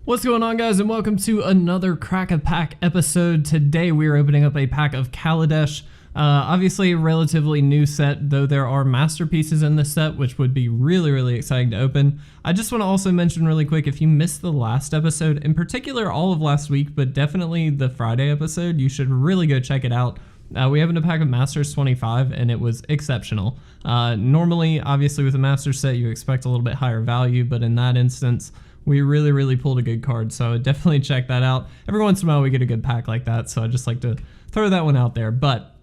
What's going on, guys, and welcome to another Crack a Pack episode. Today we are opening up a pack of Kaladesh. Obviously a relatively new set, though there are masterpieces in this set, which would be really exciting to open. I just want to also mention really quick, if you missed the last episode, in particular all of last week, but definitely the Friday episode, you should really go check it out. We opened a pack of Masters 25 and it was exceptional. Normally, obviously with a Masters set, you expect a little bit higher value, but in that instance, we really pulled a good card, so definitely check that out. Every once in a while we get a good pack like that, so I just like to throw that one out there. But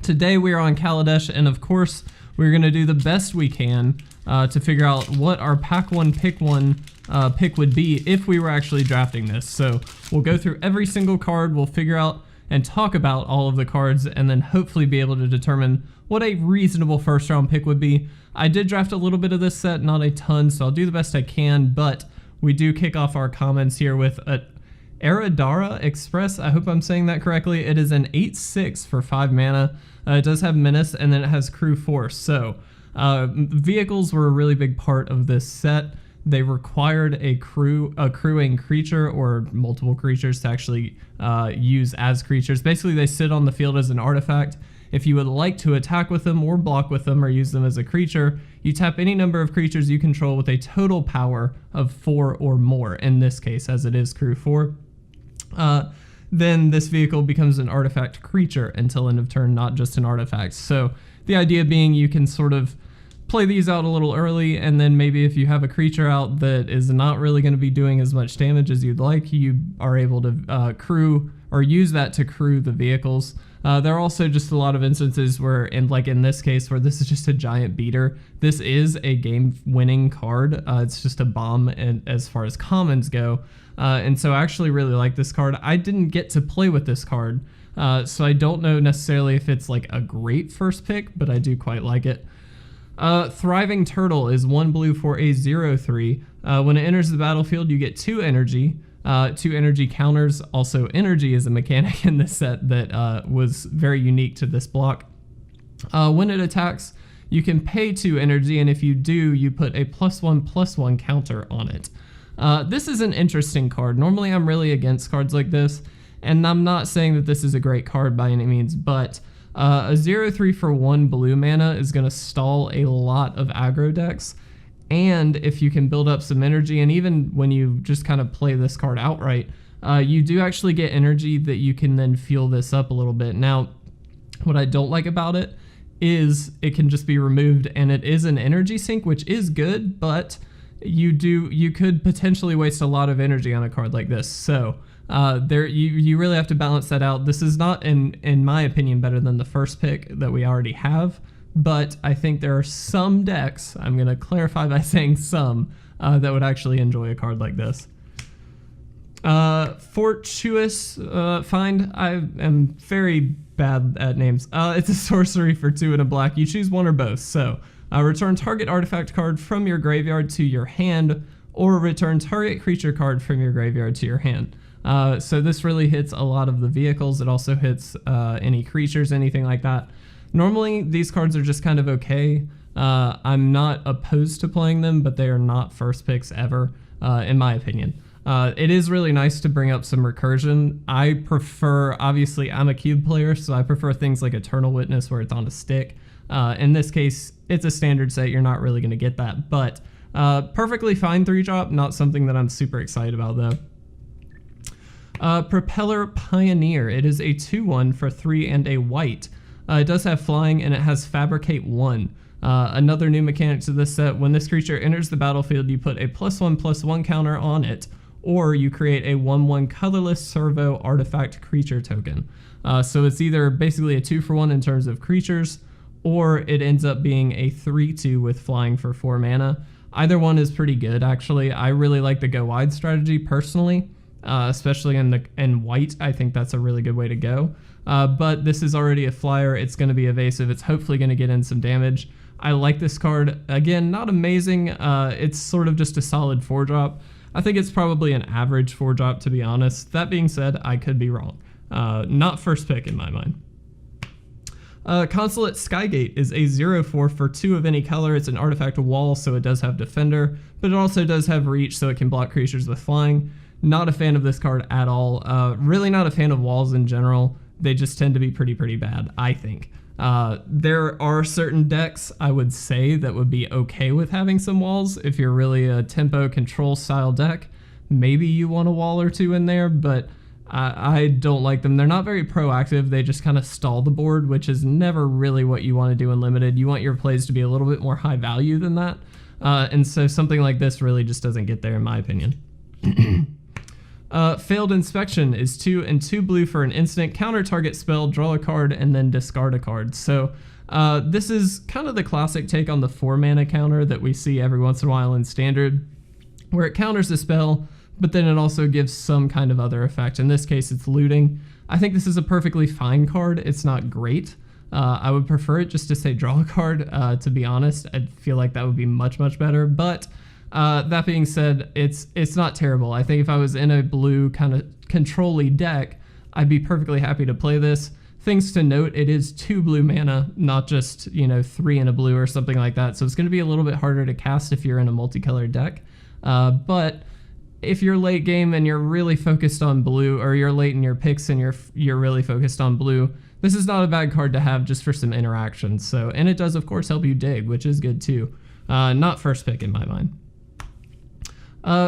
today we are on Kaladesh, and of course we're going to do the best we can to figure out what our pack one pick would be if we were actually drafting this. So we'll go through every single card, we'll figure out and talk about all of the cards, and then hopefully be able to determine what a reasonable first round pick would be. I did draft a little bit of this set, not a ton, so I'll do the best I can, but we do kick off our comments here with Aradara Express. I hope I'm saying that correctly. It is an 8/6 for 5 mana. It does have Menace, and then it has Crew Force. So vehicles were a really big part of this set. They required a crewing creature or multiple creatures to actually use as creatures. Basically, they sit on the field as an artifact. If you would like to attack with them or block with them or use them as a creature, you tap any number of creatures you control with a total power of 4 or more, in this case, as it is Crew 4. Then this vehicle becomes an artifact creature until end of turn, not just an artifact. So the idea being you can sort of play these out a little early, and then maybe if you have a creature out that is not really going to be doing as much damage as you'd like, you are able to crew or use that to crew the vehicles. There are also just a lot of instances where, like in this case, where this is just a giant beater. This is a game-winning card. It's just a bomb as far as commons go. And so I actually really like this card. I didn't get to play with this card, so I don't know necessarily if it's like a great first pick, but I do quite like it. Thriving Turtle is 1 blue for a 0/3. When it enters the battlefield, you get 2 energy. 2 energy counters. Also, energy is a mechanic in this set that was very unique to this block. When it attacks, you can pay 2 energy, and if you do, you put a +1/+1 counter on it. This is an interesting card. Normally, I'm really against cards like this, and I'm not saying that this is a great card by any means, but a 0/3 for 1 blue mana is going to stall a lot of aggro decks. And if you can build up some energy, and even when you just kind of play this card outright, you do actually get energy that you can then fuel this up a little bit. Now, what I don't like about it is it can just be removed, and it is an energy sink, which is good, but you could potentially waste a lot of energy on a card like this. So you really have to balance that out. This is not, in my opinion, better than the first pick that we already have. But I think there are some decks, I'm going to clarify by saying some, that would actually enjoy a card like this. Fortuitous Find. I am very bad at names. It's a sorcery for 2 and a black. You choose one or both. So return target artifact card from your graveyard to your hand, or return target creature card from your graveyard to your hand. So this really hits a lot of the vehicles. It also hits any creatures, anything like that. Normally, these cards are just kind of okay. I'm not opposed to playing them, but they are not first picks ever, in my opinion. It is really nice to bring up some recursion. I prefer, obviously, I'm a cube player, so I prefer things like Eternal Witness where it's on a stick. In this case, it's a standard set. You're not really going to get that, but perfectly fine 3-drop. Not something that I'm super excited about, though. Propeller Pioneer. It is a 2/1 for 3 and a white. It does have flying, and it has Fabricate 1. Another new mechanic to this set: when this creature enters the battlefield, you put a +1/+1 counter on it, or you create a 1/1 colorless servo artifact creature token. So it's either basically a 2-for-1 in terms of creatures, or it ends up being a 3/2 with flying for 4 mana. Either one is pretty good, actually. I really like the go wide strategy personally, especially in white. I think that's a really good way to go. But this is already a flyer. It's going to be evasive. It's hopefully going to get in some damage. I like this card. Again, not amazing. It's sort of just a solid 4-drop. I think it's probably an average 4-drop, to be honest. That being said, I could be wrong. Not first pick in my mind. Consulate Skygate is a 0/4 for 2 of any color. It's an artifact wall, so it does have Defender, but it also does have Reach, so it can block creatures with flying. Not a fan of this card at all. Really not a fan of walls in general. They just tend to be pretty bad, I think. There are certain decks I would say that would be okay with having some walls. If you're really a tempo control style deck, maybe you want a wall or two in there, but I don't like them. They're not very proactive. They just kind of stall the board, which is never really what you want to do in Limited. You want your plays to be a little bit more high value than that. And so something like this really just doesn't get there in my opinion. Failed Inspection is 2 and 2 blue for an instant. Counter target spell, draw a card, and then discard a card. So this is kind of the classic take on the 4 mana counter that we see every once in a while in Standard, where it counters a spell, but then it also gives some kind of other effect. In this case, it's looting. I think this is a perfectly fine card. It's not great. I would prefer it just to say draw a card, to be honest. I feel like that would be much better, but that being said, it's not terrible. I think if I was in a blue kind of control-y deck, I'd be perfectly happy to play this. Things to note, it is 2 blue mana, not just, 3 in a blue or something like that, so it's going to be a little bit harder to cast if you're in a multicolored deck. But if you're late game and you're really focused on blue, or you're late in your picks and you're really focused on blue, this is not a bad card to have just for some interaction. So, and it does of course help you dig, which is good too. Not first pick in my mind.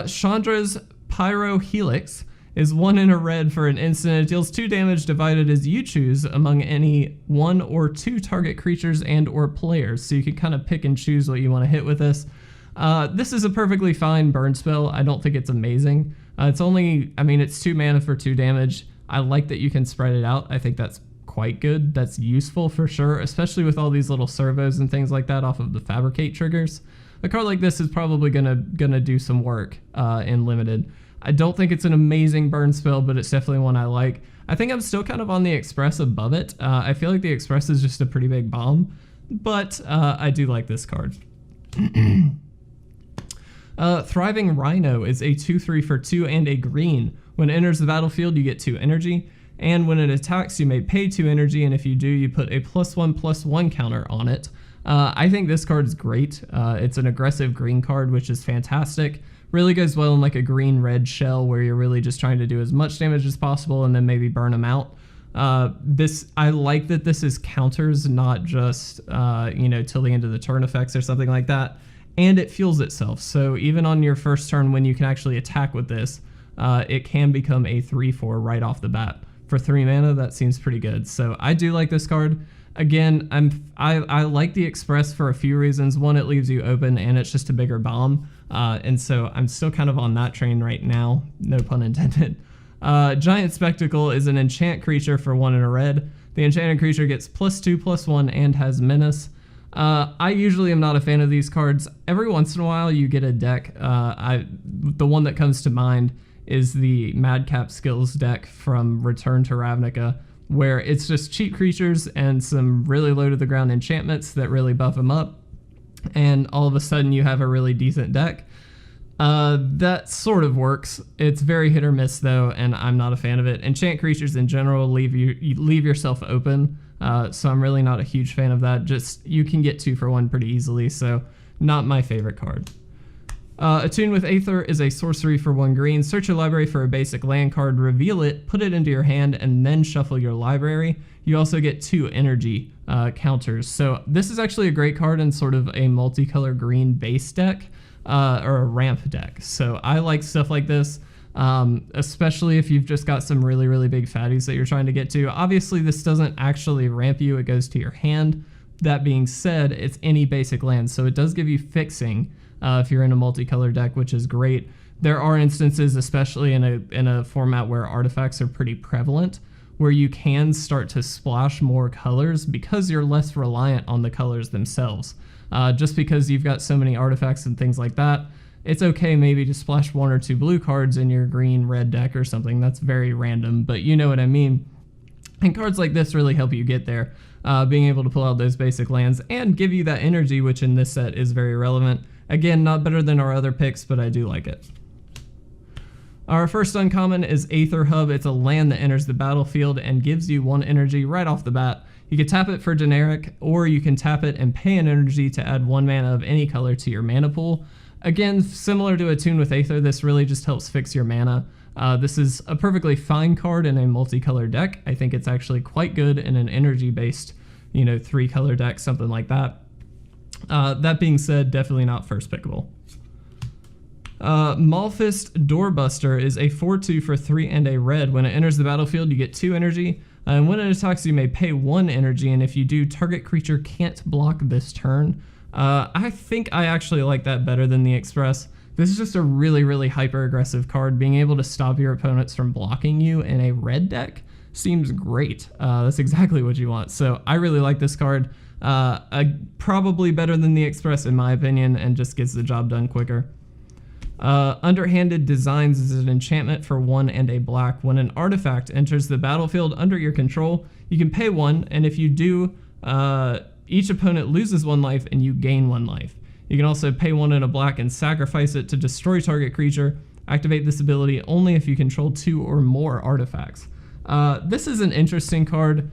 Chandra's Pyro Helix is 1 in a red for an instant. It deals 2 damage divided as you choose among any 1 or 2 target creatures and or players. So you can kind of pick and choose what you want to hit with this. This is a perfectly fine burn spell. I don't think it's amazing. It's 2 mana for 2 damage. I like that you can spread it out. I think that's quite good. That's useful for sure, especially with all these little servos and things like that off of the Fabricate triggers. A card like this is probably gonna do some work in Limited. I don't think it's an amazing burn spell, but it's definitely one I like. I think I'm still kind of on the Express above it. I feel like the Express is just a pretty big bomb, but I do like this card. Thriving Rhino is a 2/3 for 2 and a green. When it enters the battlefield, you get 2 energy, and when it attacks, you may pay 2 energy, and if you do, you put a +1/+1 counter on it. I think this card is great. It's an aggressive green card, which is fantastic. Really goes well in like a green-red shell where you're really just trying to do as much damage as possible and then maybe burn them out. I like that this is counters, not just, till the end of the turn effects or something like that. And it fuels itself. So even on your first turn when you can actually attack with this, it can become a 3/4 right off the bat. For 3 mana, that seems pretty good. So I do like this card. Again, I like the Express for a few reasons. One, it leaves you open, and it's just a bigger bomb. And so I'm still kind of on that train right now. No pun intended. Giant Spectacle is an enchant creature for 1 in a red. The enchanted creature gets +2/+1 and has menace. I usually am not a fan of these cards. Every once in a while you get a deck. The one that comes to mind is the Madcap Skills deck from Return to Ravnica, where it's just cheap creatures and some really low to the ground enchantments that really buff them up, and all of a sudden you have a really decent deck. That sort of works. It's very hit or miss though, and I'm not a fan of it. Enchant creatures in general you leave yourself open, so I'm really not a huge fan of that. Just you can get 2 for 1 pretty easily, so not my favorite card. Attune with Aether is a sorcery for 1 green. Search your library for a basic land card, reveal it, put it into your hand, and then shuffle your library. You also get 2 energy counters. So this is actually a great card in sort of a multicolor green base deck, or a ramp deck. So I like stuff like this, especially if you've just got some really big fatties that you're trying to get to. Obviously, this doesn't actually ramp you, it goes to your hand. That being said, it's any basic land, so it does give you fixing if you're in a multicolor deck, which is great. There are instances, especially in a format where artifacts are pretty prevalent, where you can start to splash more colors because you're less reliant on the colors themselves. Just because you've got so many artifacts and things like that, it's okay maybe to splash 1 or 2 blue cards in your green-red deck or something. That's very random, but you know what I mean. And cards like this really help you get there, being able to pull out those basic lands and give you that energy, which in this set is very relevant. Again, not better than our other picks, but I do like it. Our first uncommon is Aether Hub. It's a land that enters the battlefield and gives you 1 energy right off the bat. You can tap it for generic, or you can tap it and pay an energy to add 1 mana of any color to your mana pool. Again, similar to Attune with Aether, this really just helps fix your mana. This is a perfectly fine card in a multicolor deck. I think it's actually quite good in an energy-based, 3-color deck, something like that. That being said, definitely not first pickable. Malfist Doorbuster is a 4/2 for 3 and a red. When it enters the battlefield, you get 2 energy, and when it attacks, you may pay 1 energy, and if you do, target creature can't block this turn. I think I actually like that better than the Express. This is just a really, really hyper-aggressive card. Being able to stop your opponents from blocking you in a red deck seems great. That's exactly what you want. So I really like this card. Probably better than the Express in my opinion, and just gets the job done quicker. Underhanded Designs is an enchantment for 1 and a black. When an artifact enters the battlefield under your control, you can pay 1, and if you do, each opponent loses 1 life and you gain 1 life. You can also pay 1 and a black and sacrifice it to destroy target creature. Activate this ability only if you control 2 or more artifacts. This is an interesting card.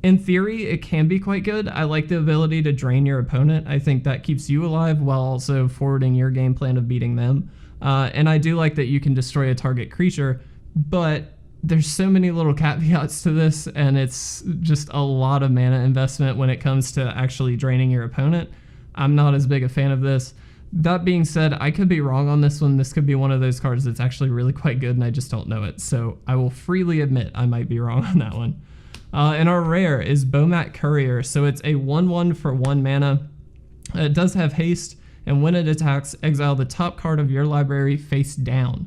In theory, it can be quite good. I like the ability to drain your opponent. I think that keeps you alive while also forwarding your game plan of beating them. And I do like that you can destroy a target creature, but there's so many little caveats to this, and it's just a lot of mana investment when it comes to actually draining your opponent. I'm not as big a fan of this. That being said, I could be wrong on this one. This could be one of those cards that's actually really quite good, and I just don't know it. So I will freely admit I might be wrong on that one. And our rare is Bomat Courier. So it's a 1/1 for 1 mana. It does have haste, and when it attacks, exile the top card of your library face down.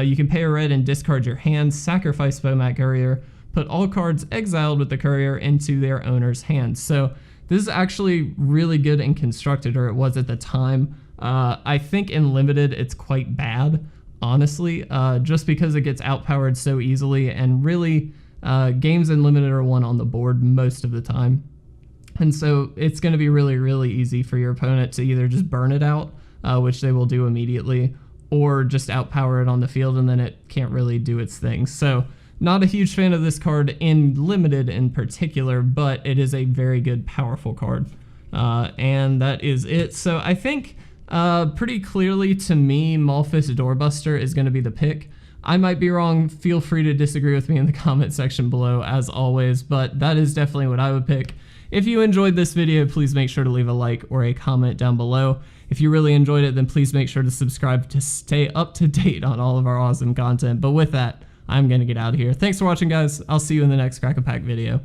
You can pay a red and discard your hand, sacrifice Bomat Courier, put all cards exiled with the courier into their owner's hands. So this is actually really good and constructed, or it was at the time. I think in limited it's quite bad, honestly, just because it gets outpowered so easily, and really games in limited are won on the board most of the time. And so it's going to be really, really easy for your opponent to either just burn it out, which they will do immediately, or just outpower it on the field, and then it can't really do its thing. So not a huge fan of this card in limited in particular, but it is a very good, powerful card. And that is it. So I think pretty clearly to me, Malfist Doorbuster is going to be the pick. I might be wrong. Feel free to disagree with me in the comment section below, as always, but that is definitely what I would pick. If you enjoyed this video, please make sure to leave a like or a comment down below. If you really enjoyed it, then please make sure to subscribe to stay up to date on all of our awesome content. But with that, I'm going to get out of here. Thanks for watching, guys. I'll see you in the next Crack a Pack video.